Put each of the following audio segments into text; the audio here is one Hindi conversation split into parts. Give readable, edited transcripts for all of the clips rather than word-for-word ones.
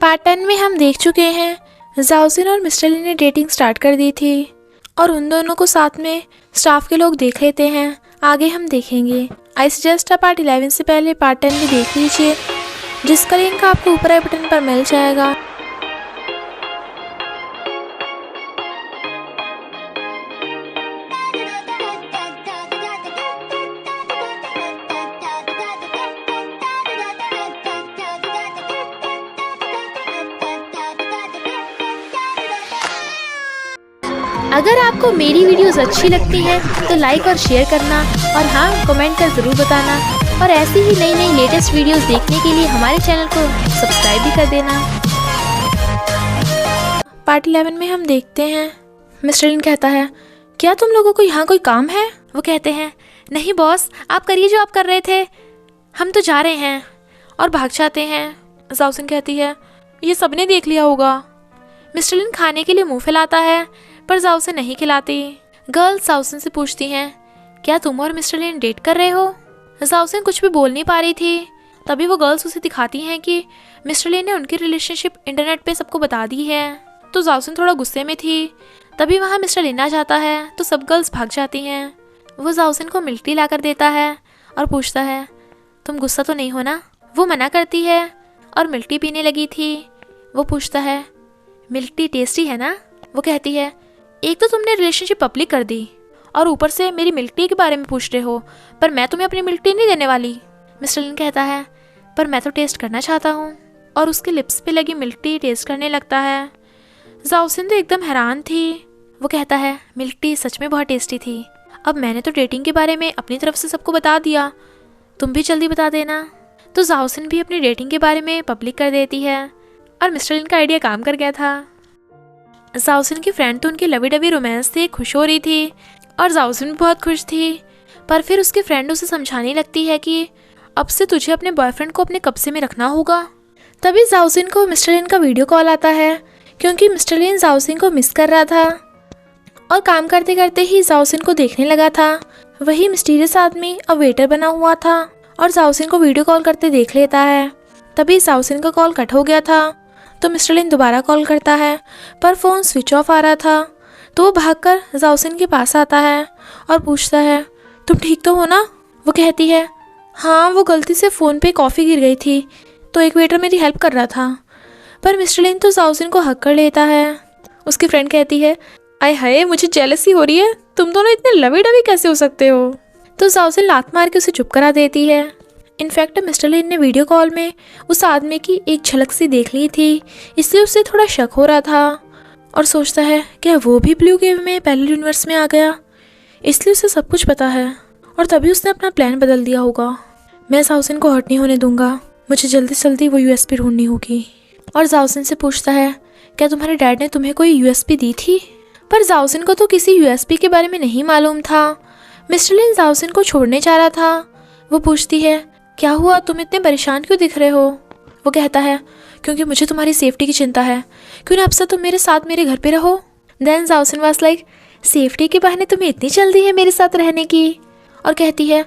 पार्ट 10 में हम देख चुके हैं जाओसिन और मिस्टर लिन ने डेटिंग स्टार्ट कर दी थी और उन दोनों को साथ में स्टाफ के लोग देख लेते हैं। आगे हम देखेंगे। आई सजेस्ट पार्ट 11 से पहले पार्ट 10 भी देख लीजिए, जिसका लिंक आपको ऊपर आई बटन पर मिल जाएगा। अगर आपको मेरी वीडियोस अच्छी लगती है तो लाइक और शेयर करना और हाँ कमेंट कर ज़रूर बताना, और ऐसी ही नई नई लेटेस्ट वीडियोस देखने के लिए हमारे चैनल को सब्सक्राइब भी कर देना। पार्ट 11 में हम देखते हैं मिस्टर लिन कहता है, क्या तुम लोगों को यहाँ कोई काम है? वो कहते हैं, नहीं बॉस, आप करिए जो आप कर रहे थे, हम तो जा रहे हैं, और भाग जाते हैं। जाओसिन कहती है, ये सबने देख लिया होगा। मिस्टर लिन खाने के लिए मुंह फैलाता है पर जाओसिन नहीं खिलाती। गर्ल्स जाओसिन से पूछती हैं, क्या तुम और मिस्टर लिन डेट कर रहे हो? जाओसिन कुछ भी बोल नहीं पा रही थी। तभी वो गर्ल्स उसे दिखाती हैं कि मिस्टर लिन ने उनकी रिलेशनशिप इंटरनेट पे सबको बता दी है। तो जाओसिन थोड़ा गुस्से में थी। तभी वहाँ मिस्टर लिन आ जाता है तो सब गर्ल्स भाग जाती हैं। वो जाओसिन को मिल्क टी ला कर देता है और पूछता है, तुम गुस्सा तो नहीं हो ना? वो मना करती है और मिल्क टी पीने लगी थी। वो पूछता है, मिल्क टी टेस्टी है ना? वो कहती है, एक तो तुमने रिलेशनशिप पब्लिक कर दी और ऊपर से मेरी मिल्क टी के बारे में पूछ रहे हो, पर मैं तुम्हें अपनी मिल्क टी नहीं देने वाली। मिस्टर लिन कहता है, पर मैं तो टेस्ट करना चाहता हूँ, और उसके लिप्स पे लगी मिल्क टी टेस्ट करने लगता है। जाओसिन तो एकदम हैरान थी। वो कहता है, मिल्क टी सच में बहुत टेस्टी थी। अब मैंने तो डेटिंग के बारे में अपनी तरफ से सबको बता दिया, तुम भी जल्दी बता देना। तो जाओसिन भी अपनी डेटिंग के बारे में पब्लिक कर देती है और मिस्टर लिन का आइडिया काम कर गया था। जाओसिन की फ्रेंड तो उनके लवी डवी रोमांस से खुश हो रही थी और जाओसिन भी बहुत खुश थी, पर फिर उसकी फ्रेंड उसे समझाने लगती है कि अब से तुझे अपने बॉयफ्रेंड को अपने कब्जे में रखना होगा। तभी जाओसिन को मिस्टर लिन का वीडियो कॉल आता है, क्योंकि मिस्टर लिन जाओसिन को मिस कर रहा था और काम करते करते ही जाओसिन को देखने लगा था। वही मिस्टीरियस आदमी अब वेटर बना हुआ था और जाओसिन को वीडियो कॉल करते देख लेता है। तभी जाओसिन का कॉल कट हो गया था तो मिस्टर लिन दोबारा कॉल करता है, पर फ़ोन स्विच ऑफ आ रहा था। तो वो भागकर जाओसिन के पास आता है और पूछता है, तुम ठीक तो हो ना? वो कहती है, हाँ, वो गलती से फ़ोन पे कॉफ़ी गिर गई थी तो एक वेटर मेरी हेल्प कर रहा था। पर मिस्टर लिन तो जाओसिन को हक कर लेता है। उसकी फ्रेंड कहती है, आय हाय, मुझे जेलसी हो रही है, तुम दोनों इतने लवी डवी कैसे हो सकते हो? तो जाओसिन लात मार के उसे चुप करा देती है। इनफैक्ट मिस्टर लिन ने वीडियो कॉल में उस आदमी की एक झलक सी देख ली थी, इसलिए उससे थोड़ा शक हो रहा था और सोचता है, क्या वो भी ब्लू केव में पैरेलल यूनिवर्स में आ गया? इसलिए उसे सब कुछ पता है और तभी उसने अपना प्लान बदल दिया होगा। मैं जाओसिन को हर्ट नहीं होने दूंगा, मुझे जल्दी से जल्दी वो यूएसपी ढूंढनी होगी। और जाओसिन से पूछता है, क्या तुम्हारे डैड ने तुम्हें कोई यूएसपी दी थी? पर जाओसिन को तो किसी यूएसपी के बारे में नहीं मालूम था। मिस्टर लिन जाओसिन को छोड़ने जा रहा था। वो पूछती है, क्या हुआ, तुम इतने परेशान क्यों दिख रहे हो? वो कहता है, क्योंकि मुझे तुम्हारी सेफ्टी की चिंता है, क्यों ना अब से तुम मेरे साथ मेरे घर पे रहो। देन जाओसिन वाज लाइक, सेफ्टी के बहाने तुम्हें इतनी जल्दी है मेरे साथ रहने की? और कहती है,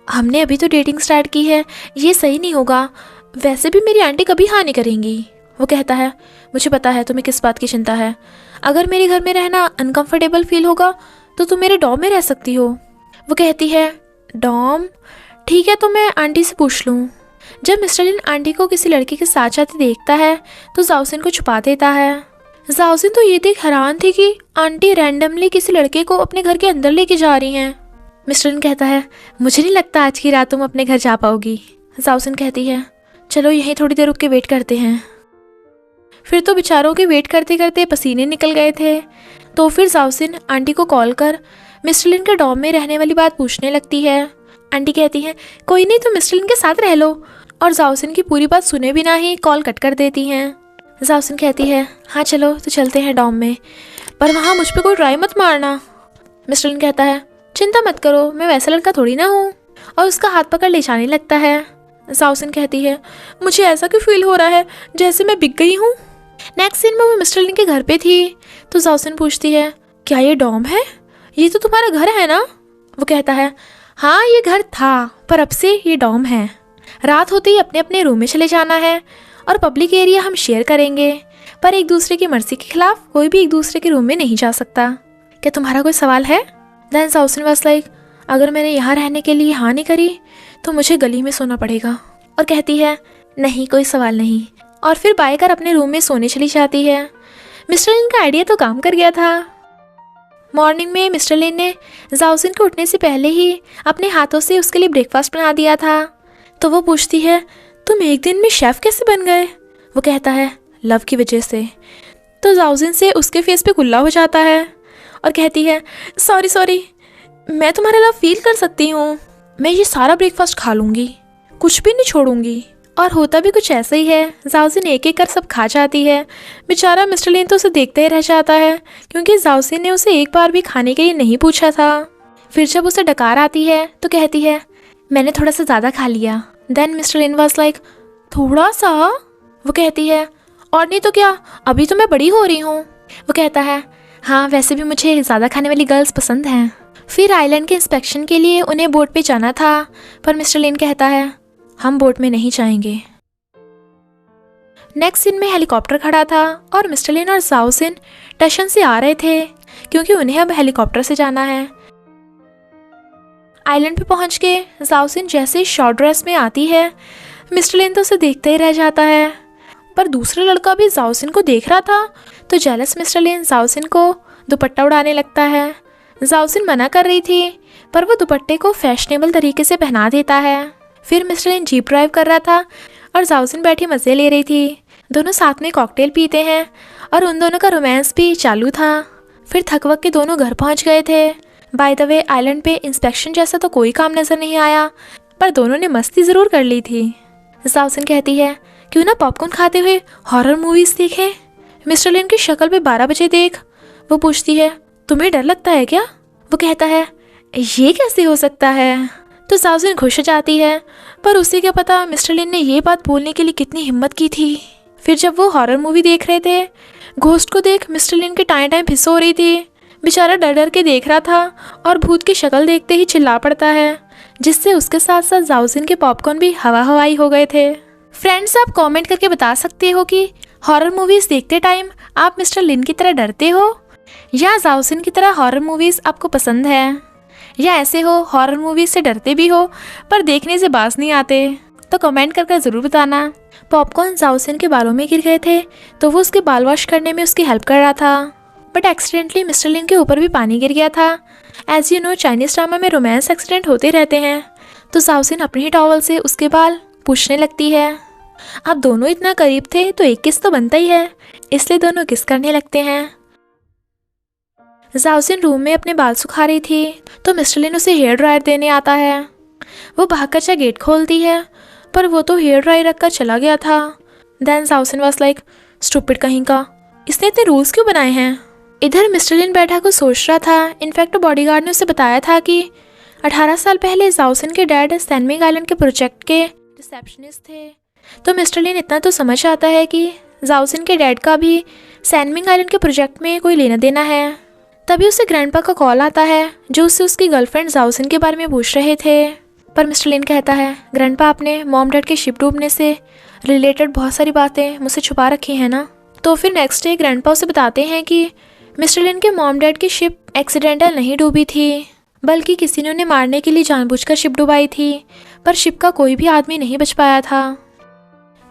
हमने अभी तो डेटिंग स्टार्ट की है, ये सही नहीं होगा, वैसे भी मेरी आंटी कभी हाँ नहीं करेंगी। वो कहता है, मुझे पता है तुम्हें किस बात की चिंता है, अगर मेरे घर में रहना अनकंफर्टेबल फील होगा तो तुम मेरे डॉम में रह सकती हो। वो कहती है, डॉम? ठीक है, तो मैं आंटी से पूछ लूँ। जब मिस्टर लिन आंटी को किसी लड़के के साथ जाते देखता है तो जाओसिन को छुपा देता है। जाओसिन तो ये देख हैरान थी कि आंटी रैंडमली किसी लड़के को अपने घर के अंदर लेके जा रही हैं। मिस्टर लिन कहता है, मुझे नहीं लगता आज की रात तुम अपने घर जा पाओगी। जाओसिन कहती है, चलो यहीं थोड़ी देर रुक के वेट करते हैं। फिर तो बेचारों के वेट करते करते पसीने निकल गए थे। तो फिर जाओसिन आंटी को कॉल कर मिस्टर लिन के डॉम में रहने वाली बात पूछने लगती है। आंटी कहती हैं, कोई नहीं, तुम मिस्टर लिन के साथ रह लो, और जाओसिन की पूरी बात सुने बिना ही कॉल कट कर देती हैं। जाओसिन कहती है, हाँ चलो तो चलते हैं डॉम में, पर वहाँ मुझ पे कोई ट्राई मत मारना। मिस्टर लिन कहता है, चिंता मत करो, मैं वैसा लड़का थोड़ी ना हूँ, और उसका हाथ पकड़ ले जाने लगता है। जाओसिन कहती है, मुझे ऐसा क्यों फील हो रहा है जैसे मैं बिक गई हूँ। नेक्स्ट सीन में वो मिस्टर लिन के घर पे थी। तो जाओसिन पूछती है, क्या ये डॉम है? ये तो तुम्हारा घर है ना? वो कहता है, हाँ ये घर था, पर अब से ये डॉम है। रात होते ही अपने अपने रूम में चले जाना है और पब्लिक एरिया हम शेयर करेंगे, पर एक दूसरे की मर्जी के खिलाफ कोई भी एक दूसरे के रूम में नहीं जा सकता। क्या तुम्हारा कोई सवाल है? देन जाओसिन वाज लाइक, अगर मैंने यहाँ रहने के लिए हाँ नहीं करी तो मुझे गली में सोना पड़ेगा। और कहती है, नहीं कोई सवाल नहीं। और फिर बाय कर अपने रूम में सोने चली जाती है। मिस्टर लिन का आइडिया तो काम कर गया था। मॉर्निंग में मिस्टर लिन ने जाओसिन को उठने से पहले ही अपने हाथों से उसके लिए ब्रेकफास्ट बना दिया था। तो वो पूछती है, तुम एक दिन में शेफ कैसे बन गए? वो कहता है, लव की वजह से। तो जाओसिन से उसके फेस पे गुल्ला हो जाता है और कहती है, सॉरी, मैं तुम्हारा लव फील कर सकती हूँ। मैं ये सारा ब्रेकफास्ट खा लूँगी, कुछ भी नहीं छोड़ूंगी। और होता भी कुछ ऐसा ही है। जाओसिन एक एक कर सब खा जाती है। बेचारा मिस्टर लिन तो उसे देखते ही रह जाता है, क्योंकि जाओसिन ने उसे एक बार भी खाने के लिए नहीं पूछा था। फिर जब उसे डकार आती है तो कहती है, मैंने थोड़ा सा ज़्यादा खा लिया। Then mister Lin was like, थोड़ा सा? वो कहती है, और नहीं तो क्या, अभी तो मैं बड़ी हो रही हूँ। वो कहता है, हाँ वैसे भी मुझे ज़्यादा खाने वाली गर्ल्स पसंद हैं। फिर आइलैंड के इंस्पेक्शन के लिए उन्हें बोट पे जाना था, पर मिस्टर लिन कहता है, हम बोट में नहीं जाएंगे। नेक्स्ट सीन में हेलीकॉप्टर खड़ा था और मिस्टर लिन और जाओसिन टशन से आ रहे थे, क्योंकि उन्हें अब हेलीकॉप्टर से जाना है। आइलैंड पे पहुंच के जाओसिन जैसे ही शॉर्ट ड्रेस में आती है, मिस्टर लिन तो उसे देखते ही रह जाता है। पर दूसरा लड़का भी जाओसिन को देख रहा था, तो जेलस मिस्टर लिन जाओसिन को दुपट्टा उड़ाने लगता है। जाओसिन मना कर रही थी, पर वो दुपट्टे को फैशनेबल तरीके से पहना देता है। फिर मिस्टर लिन जीप ड्राइव कर रहा था और जाओसिन बैठी मज़े ले रही थी। दोनों साथ में कॉकटेल पीते हैं और उन दोनों का रोमांस भी चालू था। फिर थक वक के दोनों घर पहुंच गए थे। बाय द वे आइलैंड पे इंस्पेक्शन जैसा तो कोई काम नज़र नहीं आया, पर दोनों ने मस्ती ज़रूर कर ली थी। जाओसिन कहती है, क्यों ना पॉपकॉर्न खाते हुए हॉरर मूवीज़ देखें। मिस्टर लिन की शक्ल पे 12 बजे देख वो पूछती है, तुम्हें डर लगता है क्या? वो कहता है, ये कैसे हो सकता है? तो जाओसिन खुश हो जाती है, पर उसे क्या पता मिस्टर लिन ने ये बात बोलने के लिए कितनी हिम्मत की थी। फिर जब वो हॉरर मूवी देख रहे थे, घोस्ट को देख मिस्टर लिन के टाइम फिस हो रही थी। बेचारा डर डर के देख रहा था और भूत की शक्ल देखते ही चिल्ला पड़ता है, जिससे उसके साथ साथ जाओसिन के पॉपकॉर्न भी हवा हवाई हो गए थे। फ्रेंड्स, आप कमेंट करके बता सकते हो कि हॉरर मूवीज़ देखते टाइम आप मिस्टर लिन की तरह डरते हो या जाओसिन की तरह हॉरर मूवीज़ आपको पसंद है, या ऐसे हो हॉरर मूवीज़ से डरते भी हो पर देखने से बाज नहीं आते। तो कमेंट करके ज़रूर बताना। पॉपकॉर्न जाओसिन के बालों में गिर गए थे, तो वो उसके बाल वॉश करने में उसकी हेल्प कर रहा था, बट एक्सीडेंटली मिस्टर लिन के ऊपर भी पानी गिर गया था। As you know, Chinese drama में रोमांस एक्सीडेंट होते रहते हैं। तो जाओसिन अपने ही टॉवल से उसके बाल पूछने लगती है। अब दोनों इतना करीब थे तो एक किस तो बनता ही है, इसलिए दोनों किस करने लगते हैं। जाओसिन रूम में अपने बाल सुखा रही थी, तो मिस्टर लिन उसे हेयर ड्रायर देने आता है। वो भागकर चा गेट खोलती है, पर वो तो हेयर ड्रायर रख कर चला गया था। देन जाओसिन वाज लाइक, स्टूपिड कहीं का, इसने इतने रूल्स क्यों बनाए हैं? इधर मिस्टर लिन बैठा कुछ सोच रहा था। इनफैक्ट बॉडीगार्ड ने उसे बताया था कि 18 साल पहले जाओसिन के डैड सैनमिंग आइलैंड के प्रोजेक्ट के रिसेप्शनिस्ट थे। तो मिस्टर लिन इतना तो समझ आता है कि जाओसिन के डैड का भी सैनमिंग आइलैंड के प्रोजेक्ट में कोई लेना देना है। तभी उसे ग्रैंडपा का कॉल आता है, जो उससे उसकी गर्लफ्रेंड जाओसिन के बारे में पूछ रहे थे। पर मिस्टर लिन कहता है, ग्रैंडपा आपने मॉम डैड के शिप डूबने से रिलेटेड बहुत सारी बातें मुझसे छुपा रखी हैं ना। तो फिर नेक्स्ट डे ग्रैंडपा उसे बताते हैं कि मिस्टर लिन के मॉम डैड की शिप एक्सीडेंटल नहीं डूबी थी, बल्कि किसी ने उन्हें मारने के लिए जानबूझकर शिप डुबाई थी, पर शिप का कोई भी आदमी नहीं बच पाया था।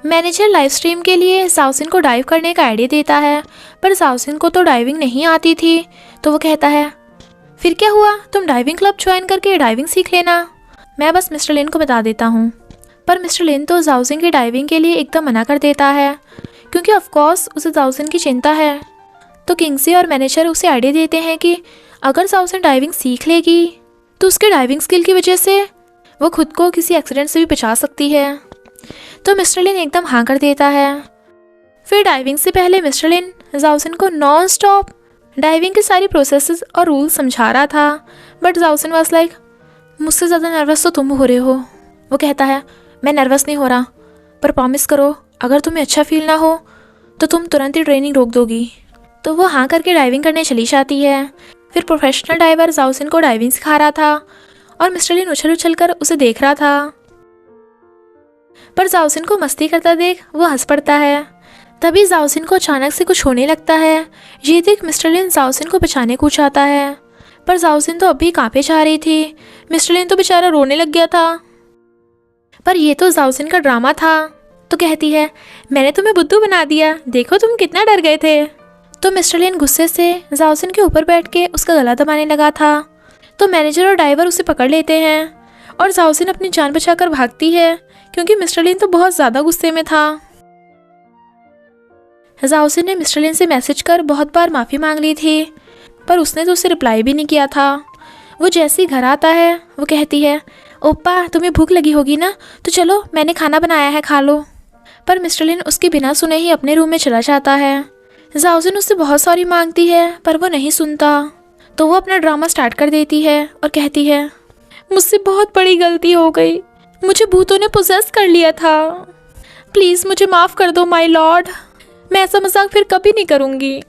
मैनेजर लाइव स्ट्रीम के लिए जाओसिन को डाइव करने का आइडिया देता है, पर जाओसिन को तो डाइविंग नहीं आती थी। तो वो कहता है, फिर क्या हुआ, तुम डाइविंग क्लब ज्वाइन करके डाइविंग सीख लेना, मैं बस मिस्टर लिन को बता देता हूँ। पर मिस्टर लिन तो जाओसिन की डाइविंग के लिए एकदम मना कर देता है, क्योंकि ऑफकोर्स उसे जाओसिन की चिंता है। तो किंगसी और मैनेजर उसे आइडिया देते हैं कि अगर जाओसिन डाइविंग सीख लेगी तो उसके डाइविंग स्किल की वजह से वो खुद को किसी एक्सीडेंट से भी बचा सकती है। तो मिस्टर लिन एकदम हाँ कर देता है। फिर डाइविंग से पहले मिस्टर लिन जाओसिन को नॉन स्टॉप डाइविंग की सारी प्रोसेसेस और रूल्स समझा रहा था, बट जाओसिन वाज लाइक, मुझसे ज़्यादा नर्वस तो तुम हो रहे हो। वो कहता है, मैं नर्वस नहीं हो रहा, पर प्रॉमिस करो अगर तुम्हें अच्छा फील ना हो तो तुम तुरंत ही ट्रेनिंग रोक दोगी। तो वो हाँ करके डाइविंग करने चली जाती है। फिर प्रोफेशनल डाइवर जाओसिन को डाइविंग सिखा रहा था और मिस्टर लिन उछल उछल कर उसे देख रहा था। पर जाओसिन को मस्ती करता देख वो हंस पड़ता है। तभी जाओसिन को अचानक से कुछ होने लगता है। ये देख मिस्टर लिन जाओसिन को बचाने कूद आता है, पर जाओसिन तो अभी कांपे जा रही थी। मिस्टर लिन तो बेचारा रोने लग गया था। पर ये तो जाओसिन का ड्रामा था। तो कहती है, मैंने तुम्हें बुद्धू बना दिया, देखो तुम कितना डर गए थे। तो मिस्टर लिन गुस्से से जाओसिन के ऊपर बैठ के उसका गला दबाने लगा था। तो मैनेजर और ड्राइवर उसे पकड़ लेते हैं और जाओसिन अपनी जान बचाकर भागती है, क्योंकि मिस्टर लिन तो बहुत ज़्यादा गुस्से में था। जाओसिन ने मिस्टर लिन से मैसेज कर बहुत बार माफ़ी मांग ली थी, पर उसने तो उसे रिप्लाई भी नहीं किया था। वो जैसे ही घर आता है वो कहती है, ओप्पा तुम्हें भूख लगी होगी ना, तो चलो मैंने खाना बनाया है, खा लो। पर मिस्टर लिन उसके बिना सुने ही अपने रूम में चला जाता है। जाओसिन उससे बहुत सॉरी मांगती है, पर वो नहीं सुनता। तो वो अपना ड्रामा स्टार्ट कर देती है और कहती है, मुझसे बहुत बड़ी गलती हो गई, मुझे भूतों ने पोजेस कर लिया था, प्लीज़ मुझे माफ़ कर दो माय लॉर्ड, मैं ऐसा मजाक फिर कभी नहीं करूँगी।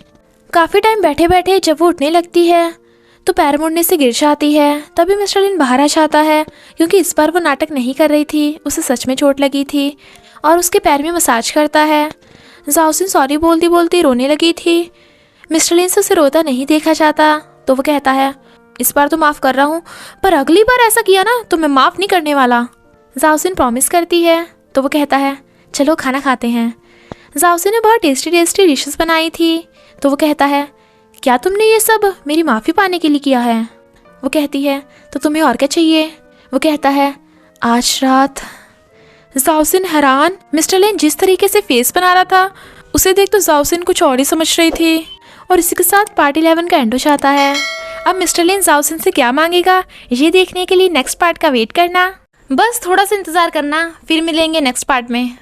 काफ़ी टाइम बैठे बैठे जब वो उठने लगती है तो पैर मुड़ने से गिर जाती है। तभी मिस्टर लिन बाहर आ जाता है, क्योंकि इस बार वो नाटक नहीं कर रही थी, उसे सच में चोट लगी थी, और उसके पैर में मसाज करता है। जाओसिन सॉरी बोलती बोलती रोने लगी थी। मिस्टर लिन से उसे रोता नहीं देखा जाता, तो वो कहता है, इस बार तो माफ़ कर रहा हूँ, पर अगली बार ऐसा किया ना तो मैं माफ़ नहीं करने वाला। जाओसिन प्रॉमिस करती है। तो वो कहता है, चलो खाना खाते हैं। जाओसिन ने बहुत टेस्टी टेस्टी डिशेस बनाई थी। तो वो कहता है, क्या तुमने ये सब मेरी माफ़ी पाने के लिए किया है? वो कहती है, तो तुम्हें और क्या चाहिए? वो कहता है, आज रात। जाओसिन हैरान, मिस्टर लिन जिस तरीके से फेस बना रहा था उसे देख तो जाओसिन कुछ और ही समझ रही थी। और इसी के साथ पार्ट 11 का एंड हो जाता है। अब मिस्टर लिन जाओसिन से क्या मांगेगा ये देखने के लिए नेक्स्ट पार्ट का वेट करना। बस थोड़ा सा इंतज़ार करना, फिर मिलेंगे नेक्स्ट पार्ट में।